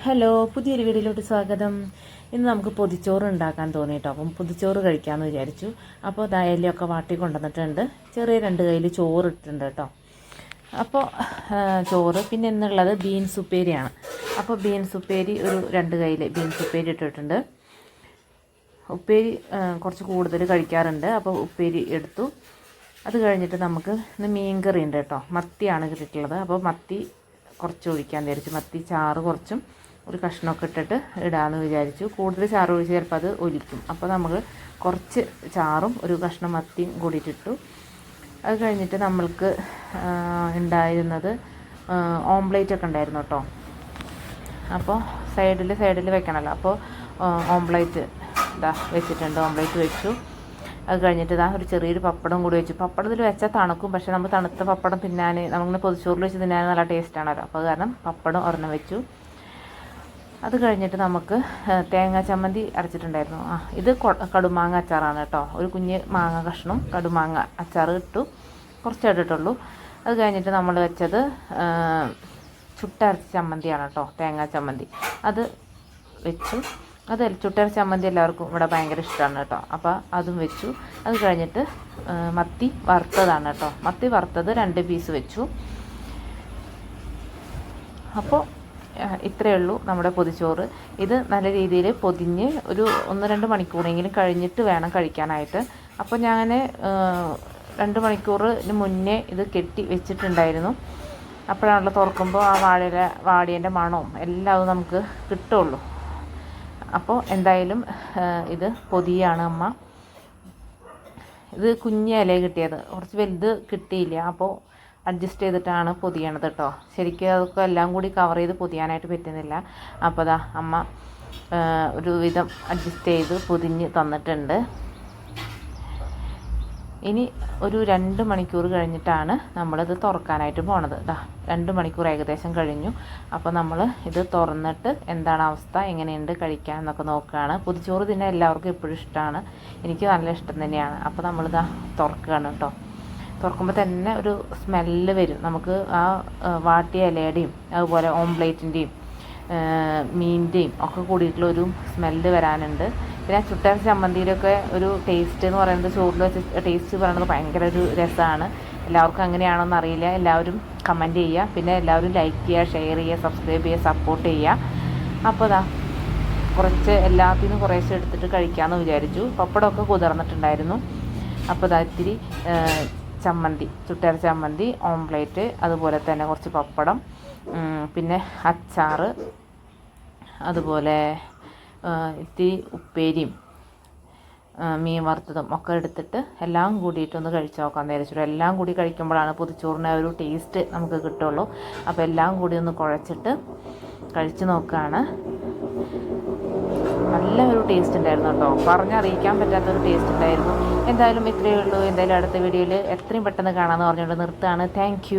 Hello, പുതിയൊരു വീഡിയോയിലോട്ട് സ്വാഗതം. ഇന്ന് നമുക്ക് പൊതിച്ചോറ് ഉണ്ടാക്കാൻ തോന്നിയിട്ടോ. അപ്പം പൊതിച്ചോറ് കഴിക്കാമെന്ന് വിചാരിച്ചു. അപ്പോൾ ഇലയൊക്കെ വാട്ടി കൊണ്ടുവന്നിട്ടുണ്ട്. ചെറിയ 2 കയ്യിൽ ചോറ് ഇട്ടിട്ടുണ്ട് കേട്ടോ. അപ്പോൾ ചോറ്, പിന്നെ ഇന്നുള്ളത് ബീൻസ് ഉപ്പേരിയാണ്. അപ്പോൾ ബീൻസ് ഉപ്പേരി ഒരു 2 കയ്യിൽ ബീൻസ് ഉപ്പേരി ഇട്ടിട്ടുണ്ട്. ഉപ്പേരി കുറച്ച് കൂടുതൽ കഴിക്കാറുണ്ട്, അപ്പോൾ ഉപ്പേരി എടുത്തു. അത് കഴിഞ്ഞിട്ട് നമുക്ക് ഇന്ന് മീൻകറി ഉണ്ട് കേട്ടോ. മത്തിയാണ് കിട്ടിയിട്ടുള്ളത്. അപ്പോൾ മത്തി കുറച്ച് ഒഴിക്കാൻ വിചാരിച്ചു. മത്തി ചാറ് കുറച്ചും ഒരു കഷ്ണമൊക്കെ ഇട്ടിട്ട് ഇടാമെന്ന് വിചാരിച്ചു. കൂടുതൽ ചാറ് ഒഴിച്ച് ചിലപ്പോൾ അത് ഒലിക്കും. അപ്പോൾ നമ്മൾ കുറച്ച് ചാറും ഒരു കഷ്ണം മത്തിയും കൂടിയിട്ടിട്ടു. അത് കഴിഞ്ഞിട്ട് നമ്മൾക്ക് ഉണ്ടായിരുന്നത് ഓംപ്ലേറ്റ് ഒക്കെ ഉണ്ടായിരുന്നു കേട്ടോ. അപ്പോൾ സൈഡിൽ വെക്കണമല്ലോ. അപ്പോൾ ഓംപ്ലേറ്റ് വെച്ചിട്ടുണ്ട്. ഓംപ്ലേറ്റ് വെച്ചു. അത് കഴിഞ്ഞിട്ട് ഒരു ചെറിയൊരു പപ്പടം കൂടി വെച്ചു. പപ്പടത്തിൽ വെച്ചാൽ തണുക്കും, പക്ഷേ നമ്മൾ തണുത്ത പപ്പടം തിന്നാൻ നമ്മളിങ്ങനെ പൊതിച്ചോറിൽ വെച്ച് തിന്നാൻ നല്ല ടേസ്റ്റാണല്ലോ. അപ്പോൾ അത് കാരണം പപ്പടം ഒരെണ്ണം വെച്ചു. അത് കഴിഞ്ഞിട്ട് നമുക്ക് തേങ്ങാ ചമ്മന്തി അരച്ചിട്ടുണ്ടായിരുന്നു. ഇത് കടുമാങ്ങ അച്ചാറാണ് കേട്ടോ. ഒരു കുഞ്ഞ് മാങ്ങ കഷ്ണം കടുമാങ്ങ അച്ചാർ ഇട്ടു, കുറച്ചായിട്ട് ഇട്ടുള്ളൂ. അത് കഴിഞ്ഞിട്ട് നമ്മൾ വെച്ചത് ചുട്ടരച്ച ചമ്മന്തിയാണ് കേട്ടോ, തേങ്ങാ ചമ്മന്തി. അത് വെച്ചു. അത് ചുട്ടരച്ച ചമ്മന്തി എല്ലാവർക്കും ഇവിടെ ഭയങ്കര ഇഷ്ടമാണ് കേട്ടോ. അപ്പോൾ അതും വെച്ചു. അത് കഴിഞ്ഞിട്ട് മത്തി വറുത്തതാണ് കേട്ടോ. മത്തി വറുത്തത് 2 പീസ് വെച്ചു. അപ്പോൾ ഇത്രയേ ഉള്ളൂ നമ്മുടെ പൊതിച്ചോറ്. ഇത് നല്ല രീതിയിൽ പൊതിഞ്ഞ് ഒരു 1-2 മണിക്കൂറെങ്കിലും കഴിഞ്ഞിട്ട് വേണം കഴിക്കാനായിട്ട്. അപ്പോൾ ഞാൻ 2 മണിക്കൂറിന് മുന്നേ ഇത് കെട്ടി വെച്ചിട്ടുണ്ടായിരുന്നു. അപ്പോഴാണല്ലോ തുറക്കുമ്പോൾ ആ വാടിയൻ്റെ മണവും എല്ലാം നമുക്ക് കിട്ടുള്ളൂ. അപ്പോൾ എന്തായാലും ഇത് പൊതിയാണ് അമ്മ. ഇത് കുഞ്ഞ് ഇല കിട്ടിയത്, കുറച്ച് വലുത് കിട്ടിയില്ല. അപ്പോൾ അഡ്ജസ്റ്റ് ചെയ്തിട്ടാണ് പൊതിയണത് കേട്ടോ. ശരിക്കും അതൊക്കെ എല്ലാം കൂടി കവർ ചെയ്ത് പൊതിയാനായിട്ട് പറ്റുന്നില്ല. അപ്പോൾ അമ്മ ഒരു വിധം അഡ്ജസ്റ്റ് ചെയ്ത് പൊതിഞ്ഞ് തന്നിട്ടുണ്ട്. ഇനി ഒരു 2 മണിക്കൂർ കഴിഞ്ഞിട്ടാണ് നമ്മളിത് തുറക്കാനായിട്ട് പോണത്. 2 മണിക്കൂർ ഏകദേശം കഴിഞ്ഞു. അപ്പോൾ നമ്മൾ ഇത് തുറന്നിട്ട് എന്താണ് അവസ്ഥ, എങ്ങനെയുണ്ട് കഴിക്കാൻ എന്നൊക്കെ നോക്കുകയാണ്. പൊതിച്ചോറ് തിന്നാൻ എല്ലാവർക്കും എപ്പോഴും ഇഷ്ടമാണ്. എനിക്ക് നല്ല ഇഷ്ടം തന്നെയാണ്. അപ്പോൾ നമ്മളിത് തുറക്കുകയാണ് കേട്ടോ. തുറക്കുമ്പോൾ തന്നെ ഒരു സ്മെല്ല് വരും നമുക്ക്. ആ വാട്ടിയ ഇലയുടെയും അതുപോലെ ഓംപ്ലേറ്റിൻ്റെയും മീനിൻ്റെയും ഒക്കെ കൂടിയിട്ടുള്ള ഒരു സ്മെല്ല് വരാനുണ്ട്. പിന്നെ ചുട്ടരച്ച ചമ്മന്തിയിലൊക്കെ ഒരു ടേസ്റ്റ് എന്ന് പറയുന്നത്, ചോറിൽ വെച്ച് ടേസ്റ്റ് പറയുന്നത് ഭയങ്കര ഒരു രസമാണ്. എല്ലാവർക്കും അങ്ങനെയാണോന്ന് അറിയില്ല. എല്ലാവരും കമൻറ്റ് ചെയ്യുക. പിന്നെ എല്ലാവരും ലൈക്ക് ചെയ്യുക, ഷെയർ ചെയ്യുക, സബ്സ്ക്രൈബ് ചെയ്യുക, സപ്പോർട്ട് ചെയ്യുക. അപ്പോൾ കുറച്ച് എല്ലാത്തിനും കുറേശ്ശെ എടുത്തിട്ട് കഴിക്കാമെന്ന് വിചാരിച്ചു. പപ്പടമൊക്കെ കുതിർന്നിട്ടുണ്ടായിരുന്നു. അപ്പോൾ ഇത്തിരി ചമ്മന്തി, ചുട്ടരച്ച ചമ്മന്തി, ഓംപ്ലേറ്റ്, അതുപോലെ തന്നെ കുറച്ച് പപ്പടം, പിന്നെ അച്ചാറ്, അതുപോലെ ഇത്തിരി ഉപ്പേരിയും മീൻ വറുത്തതും ഒക്കെ എടുത്തിട്ട് എല്ലാം കൂടിയിട്ടൊന്ന് കഴിച്ച് നോക്കാൻ വിചാരിച്ചു. എല്ലാം കൂടി കഴിക്കുമ്പോഴാണ് പൊതിച്ചോറിന് ഒരു ടേസ്റ്റ് നമുക്ക് കിട്ടുള്ളൂ. അപ്പോൾ എല്ലാം കൂടി ഒന്ന് കുഴച്ചിട്ട് കഴിച്ച് നോക്കുകയാണ്. നല്ല ഒരു ടേസ്റ്റ് ഉണ്ടായിരുന്നു കേട്ടോ. പറഞ്ഞറിയിക്കാൻ പറ്റാത്തൊരു ടേസ്റ്റ് ഉണ്ടായിരുന്നു. എന്തായാലും ഇത്രയേ ഉള്ളൂ. എന്തായാലും അടുത്ത വീഡിയോയിൽ എത്രയും പെട്ടെന്ന് കാണാമെന്ന് പറഞ്ഞുകൊണ്ട് നിർത്തുകയാണ്. താങ്ക്